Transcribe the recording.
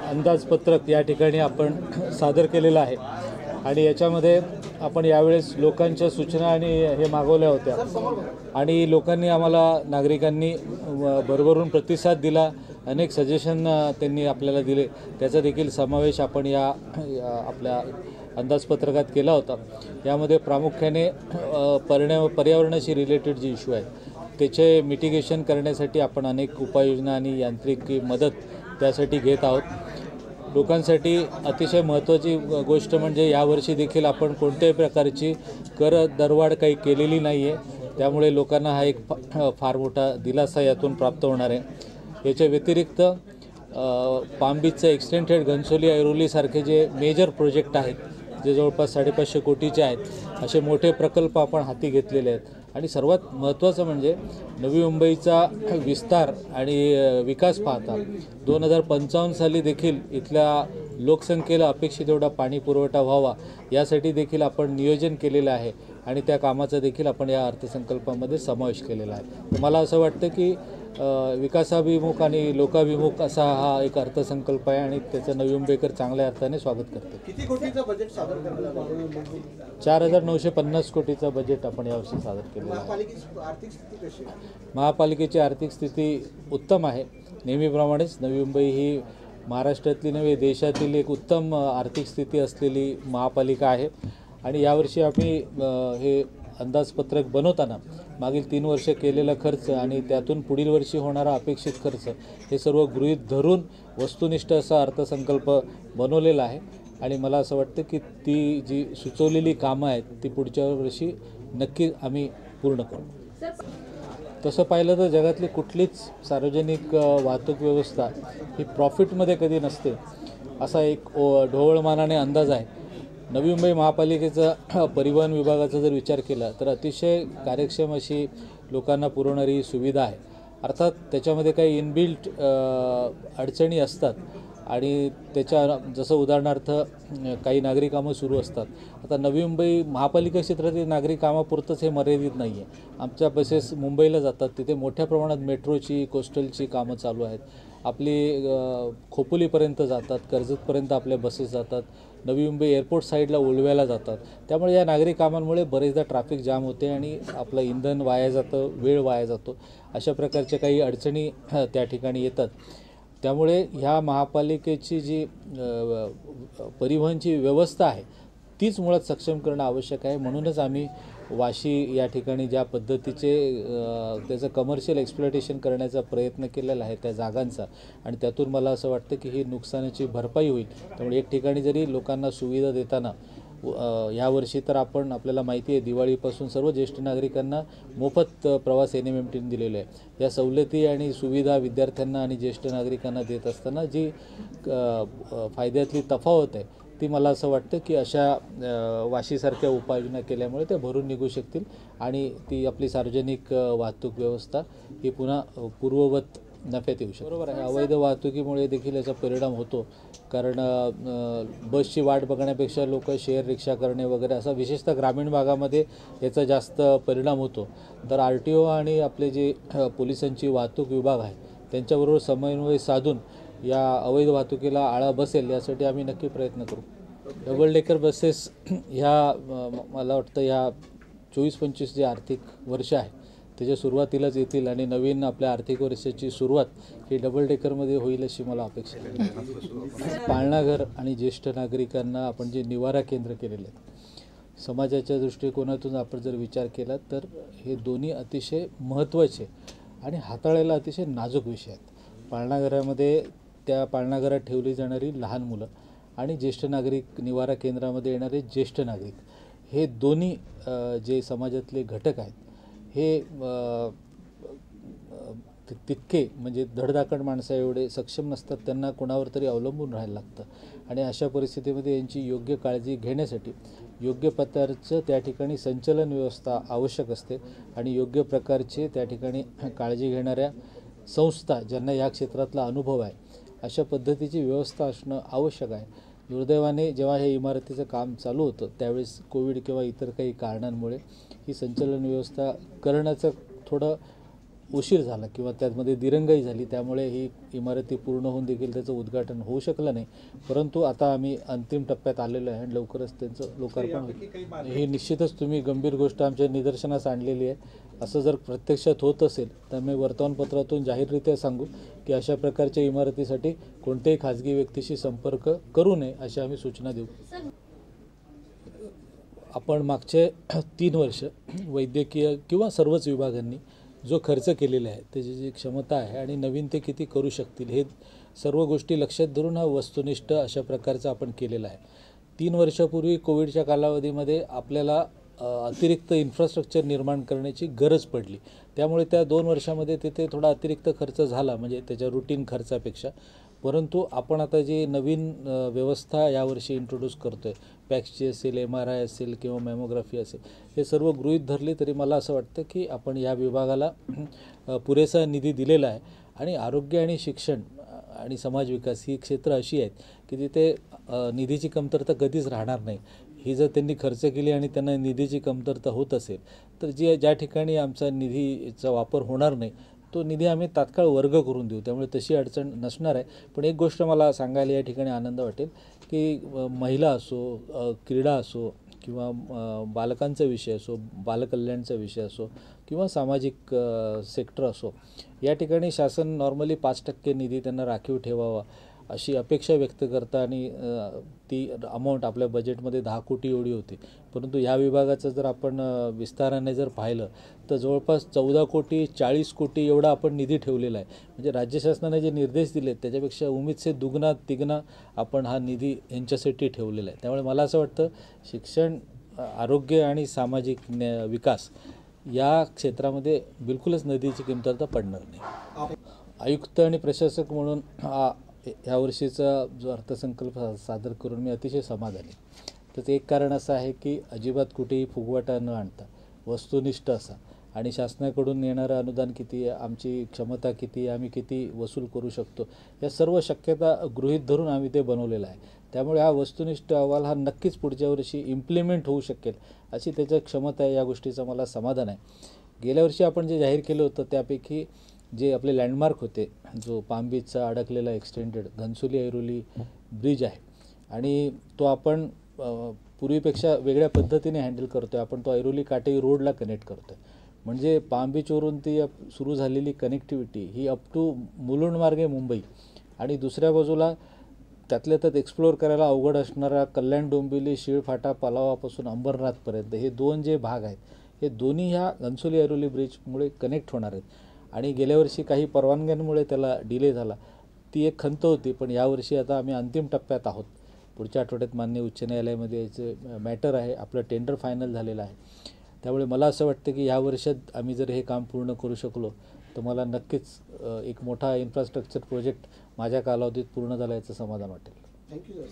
अंदाजपत्रक या ठिकाणी आपण सादर केलेलं आहे आणि याच्यामध्ये आपण यावेळेस लोकांच्या सूचना आणि हे मागवल्या होत्या आणि लोकांनी आम्हाला नागरिकांनी भरभरून प्रतिसाद दिला. अनेक सजेशन त्यांनी आपल्याला दिले. त्याचा देखील समावेश आपण या आपल्या अंदाजपत्रकात केला होता. यामध्ये प्रामुख्याने पर्यावरणाशी रिलेटेड जे इश्यू आहेत त्याचे मिटिगेशन करण्यासाठी आपण अनेक उपाययोजना आणि यांत्रिक मदत त्यासाठी घेत आहोत. लोकांसाठी अतिशय महत्त्वाची गोष्ट म्हणजे यावर्षी देखील आपण कोणत्याही प्रकारची कर दरवाढ काही केलेली नाही आहे. त्यामुळे लोकांना हा एक फार मोठा दिलासा यातून प्राप्त होणार आहे. याच्या व्यतिरिक्त पाम बीचचं एक्सटेंडेड घनसोली ऐरोलीसारखे जे मेजर प्रोजेक्ट आहेत जे जवळपास 550 कोटीचे आहेत, असे मोठे प्रकल्प आपण हाती घेतलेले आहेत. आणि सर्वात महत्त्वाचं म्हणजे नवी मुंबईचा विस्तार आणि विकास पाहता 2055 साली देखील इथल्या लोकसंख्येला अपेक्षित एवढा पाणी पुरवठा व्हावा यासाठी देखील आपण नियोजन केलेलं आहे आणि त्या कामाचा देखील आपण या अर्थसंकल्पामध्ये समावेश केलेला आहे. तर मला असं वाटतं की विकासाभिमुख आणि लोकाभिमुख असा हा एक अर्थसंकल्प आहे आणि त्याचं नवी मुंबईकर चांगल्या अर्थाने स्वागत करते. किती कोटीचं बजेट सादर करण्यात आलं? 4,950 कोटीचं बजेट आपण यावर्षी सादर केलं आहे. महापालिकेची आर्थिक स्थिती कशी आहे? महापालिकेची आर्थिक स्थिती उत्तम आहे. नेहमीप्रमाणेच नवी मुंबई ही महाराष्ट्रातली नव्हे देशातील एक उत्तम आर्थिक स्थिती असलेली महापालिका आहे आणि यावर्षी आम्ही हे अंदाजपत्रक बनवताना मागील 3 वर्ष केलेला खर्च आणि त्यातून पुढील वर्षी होणारा अपेक्षित खर्च हे सर्व गृहीत धरून वस्तुनिष्ठ असा अर्थसंकल्प बनवलेला आहे आणि मला असं वाटतं की ती जी सुचवलेली कामं आहेत ती पुढच्या वर्षी नक्की आम्ही पूर्ण करू. तसं पाहिलं तर जगातली कुठलीच सार्वजनिक वाहतूक व्यवस्था ही प्रॉफिटमध्ये कधी नसते असा एक ढोबळमानाने अंदाज आहे. नवी मुंबई महापालिकेचा परिवहन विभागाचा जर विचार केला तर अतिशय कार्यक्षम अशी लोकांना पुरवणारी सुविधा आहे. अर्थात त्याच्यामध्ये काही इनबिल्ट अडचणी असतात आणि त्याच्या जसं उदाहरणार्थ काही नागरी कामं सुरू असतात. आता नवी मुंबई महापालिका क्षेत्रातील नागरी कामापुरतंच हे मर्यादित नाही आहे. आमच्या बसेस मुंबईला जातात, तिथे मोठ्या प्रमाणात मेट्रोची कोस्टलची कामं चालू आहेत. आपली खोपोलीपर्यंत जातात, कर्जतपर्यंत आपल्या बसेस जातात, नवी मुंबई एअरपोर्ट साईडला उलव्याला जातात. त्यामुळे या नागरी कामांमुळे बरेचदा ट्रॅफिक जाम होते आणि आपलं इंधन वाया जातं, वेळ वाया जातो. अशा प्रकारच्या काही अडचणी त्या ठिकाणी येतात. त्यामुळे ह्या महापालिकेची जी परिवहनची व्यवस्था आहे तीच मुळात सक्षम करणं आवश्यक आहे. म्हणूनच आम्ही वाशी या ठिकाणी ज्या पद्धतीचे त्याचं कमर्शियल एक्सप्लॉयटेशन करण्याचा प्रयत्न केलेला आहे त्या जागांचा आणि त्यातून मला असं वाटतं की ही नुकसानाची भरपाई होईल. त्यामुळे एक ठिकाणी जरी लोकांना सुविधा देताना यावर्षी तर आपल्याला माहिती आहे दिवाळीपासून सर्व ज्येष्ठ नागरिकांना मोफत प्रवास NMMTने दिलेला आहे. या सवलती आणि सुविधा विद्यार्थ्यांना आणि ज्येष्ठ नागरिकांना देत असताना जी फायद्यातली तफावत आहे ती मला असं वाटतं की अशा वाशीसारख्या उपाययोजना केल्यामुळे त्या भरून निघू शकतील आणि ती आपली सार्वजनिक वाहतूक व्यवस्था ही पुन्हा पूर्ववत नफ्यात येऊ शकते. बरोबर आहे. अवैध वाहतुकीमुळे देखील याचा परिणाम होतो कारण बसची वाट बघण्यापेक्षा लोक शेअर रिक्षा करणे वगैरे असा विशेषतः ग्रामीण भागामध्ये याचा जास्त परिणाम होतो. तर RTO आणि आपले जे पोलिसांची वाहतूक विभाग आहे त्यांच्याबरोबर समन्वय साधून या अवैध वाहतुकीला आळा बसेल यासाठी आम्ही नक्की प्रयत्न करू. डबल डेकर बसेस ह्या मला वाटतं ह्या 24-25 जे आर्थिक वर्ष आहे त्याच्या सुरुवातीलाच येतील आणि नवीन आपल्या आर्थिक वर्षाची सुरुवात ही डबल डेकरमध्ये होईल अशी मला अपेक्षा आहे. पाळणाघर आणि ज्येष्ठ नागरिकांना आपण जे निवारा केंद्र केलेले आहेत समाजाच्या दृष्टिकोनातून आपण जर विचार केला तर हे दोन्ही अतिशय महत्त्वाचे आणि हाताळायला अतिशय नाजूक विषय आहेत. पाळणाघरामध्ये त्या पाळणाघरात ठेवली जाणारी लहान मुलं आणि ज्येष्ठ नागरिक निवारा केंद्रामध्ये येणारे ज्येष्ठ नागरिक हे दोन्ही जे समाजातले घटक आहेत हे तितके म्हणजे धडधाकड माणसा एवढे सक्षम नसतात. त्यांना कोणावर तरी अवलंबून राहायला लागतं आणि अशा परिस्थितीमध्ये यांची योग्य काळजी घेण्यासाठी योग्य प्रकारचं त्या ठिकाणी संचलन व्यवस्था आवश्यक असते आणि योग्य प्रकारचे त्या ठिकाणी काळजी घेणाऱ्या संस्था ज्यांना या क्षेत्रातला अनुभव आहे अशा पद्धतीची व्यवस्था असणं आवश्यक आहे. दुर्दैवाने जेव्हा हे इमारतीचं काम चालू होतं त्यावेळेस कोविड किंवा इतर काही कारणांमुळे ही संचलन व्यवस्था करण्याचं थोडं उशीर झाला किंवा त्यामध्ये दिरंगाई झाली, त्यामुळे ही इमारती पूर्ण होऊन देखील त्याचं उद्घाटन होऊ शकलं नाही. परंतु आता आम्ही अंतिम टप्प्यात आलेलो आहे आणि लवकरच त्यांचं लोकार्पण होईल. ही निश्चितच तुम्ही गंभीर गोष्ट आमच्या निदर्शनास आणलेली आहे. असं जर प्रत्यक्षात होत असेल तर मी वर्तमानपत्रातून जाहीररित्या सांगू की अशा प्रकारच्या इमारतीसाठी कोणत्याही खाजगी व्यक्तीशी संपर्क करू नये अशी आम्ही सूचना देऊ. आपण मागचे 3 वर्ष वैद्यकीय किंवा सर्वच विभागांनी जो खर्च केलेला आहे त्याची जी क्षमता आहे आणि नवीन ते किती करू शकतील हे सर्व गोष्टी लक्षात धरून हा वस्तुनिष्ठ अशा प्रकारचा आपण केलेला आहे. 3 वर्षापूर्वी कोविडच्या कालावधीमध्ये आपल्याला अतिरिक्त इन्फ्रास्ट्रक्चर निर्माण करण्याची गरज पडली. त्यामुळे त्या 2 वर्षामध्ये तिथे थोडा अतिरिक्त खर्च झाला म्हणजे त्याच्या रुटीन खर्चापेक्षा. परंतु आपण आता जी नवीन व्यवस्था यावर्षी इंट्रोड्यूस करतो आहे, पॅक्सची असेल, MRI असेल किंवा मॅमोग्राफी असेल, हे सर्व गृहीत धरले तरी मला असं वाटतं की आपण या विभागाला पुरेसा निधी दिलेला आहे. आणि आरोग्य आणि शिक्षण आणि समाज विकास ही क्षेत्र अशी आहेत की तिथे निधीची कमतरता कधीच राहणार नाही. ही जर त्यांनी खर्च केली आणि त्यांना निधीची कमतरता होत असेल तर ज्या ठिकाणी आमचा निधीचा वापर होणार नाही तो निधी आम्ही तात्काळ वर्ग करून देऊ. त्यामुळे तशी अडचण नसणार आहे. पण एक गोष्ट मला सांगायला या ठिकाणी आनंद वाटेल की महिला असो, क्रीडा असो किंवा बालकांचा विषय असो, बालकल्याणचा विषय असो किंवा सामाजिक सेक्टर असो, या ठिकाणी शासन नॉर्मली 5% निधी त्यांना राखीव ठेवावा अशी अपेक्षा व्यक्त करता आणि ती अमाऊंट आपल्या बजेटमध्ये 10 कोटी एवढी होती. परंतु ह्या विभागाचं जर आपण विस्ताराने जर पाहिलं तर जवळपास 14 कोटी 40 कोटी एवढा आपण निधी ठेवलेला आहे. म्हणजे राज्य शासनाने जे निर्देश दिलेत त्याच्यापेक्षा उम्मीदसे दुगना तिगना आपण हा निधी यांच्यासाठी ठेवलेला आहे. त्यामुळे मला असं वाटतं शिक्षण, आरोग्य आणि सामाजिक विकास या क्षेत्रामध्ये बिलकुलच निधीची कमतरता पडणार नाही. आयुक्त आणि प्रशासक म्हणून ह्या वर्षीचा जो अर्थसंकल्प सादर करून मी अतिशय समाधानी. त्याचं एक कारण असं आहे की अजिबात कुठेही फुगवटा न आणता वस्तुनिष्ठ असा आणि शासनाकडून येणारं अनुदान किती आहे, आमची क्षमता किती आहे, आम्ही किती वसूल करू शकतो, या सर्व शक्यता गृहीत धरून आम्ही ते बनवलेलं आहे. त्यामुळे हा वस्तुनिष्ठ अहवाल हा नक्कीच पुढच्या वर्षी इम्प्लिमेंट होऊ शकेल अशी त्याच्या क्षमता आहे. या गोष्टीचं मला समाधान आहे. गेल्या वर्षी आपण जे जाहीर केलं होतं त्यापैकी जे आपले लँडमार्क होते, जो पाम बीचचा अडकलेला एक्सटेंडेड घनसोली-ऐरोली ब्रिज आहे आणि तो आपण पूर्वीपेक्षा वेगळ्या पद्धतीने हँडल करतो आहे. आपण तो ऐरोली काटेरी रोडला कनेक्ट करतो आहे. म्हणजे पाम बीचवरून ती सुरू झालेली कनेक्टिव्हिटी ही अप टू मुलुंड मार्गे मुंबई आणि दुसऱ्या बाजूला त्यातल्या त्यात एक्सप्लोअर करायला अवघड असणारा कल्याण डोंबिवली, शीळफाटा, पालावापासून अंबरनाथपर्यंत हे 2 जे भाग आहेत हे दोन्ही ह्या घनसोली-ऐरोली ब्रिजमुळे कनेक्ट होणार आहेत. आणि गेल्या वर्षी काही परवानग्यांमुळे त्याला डिले झाला, ती एक खंत होती. पण यावर्षी आता आम्ही अंतिम टप्प्यात आहोत. पुढच्या आठवड्यात माननीय उच्च न्यायालयामध्ये याचं मॅटर आहे. आपलं टेंडर फायनल झालेलं आहे. त्यामुळे मला असं वाटतं की या वर्षात आम्ही जर हे काम पूर्ण करू शकलो तर मला नक्कीच एक मोठा इन्फ्रास्ट्रक्चर प्रोजेक्ट माझ्या कालावधीत पूर्ण झाला याचं समाधान वाटेल. Thank you sir.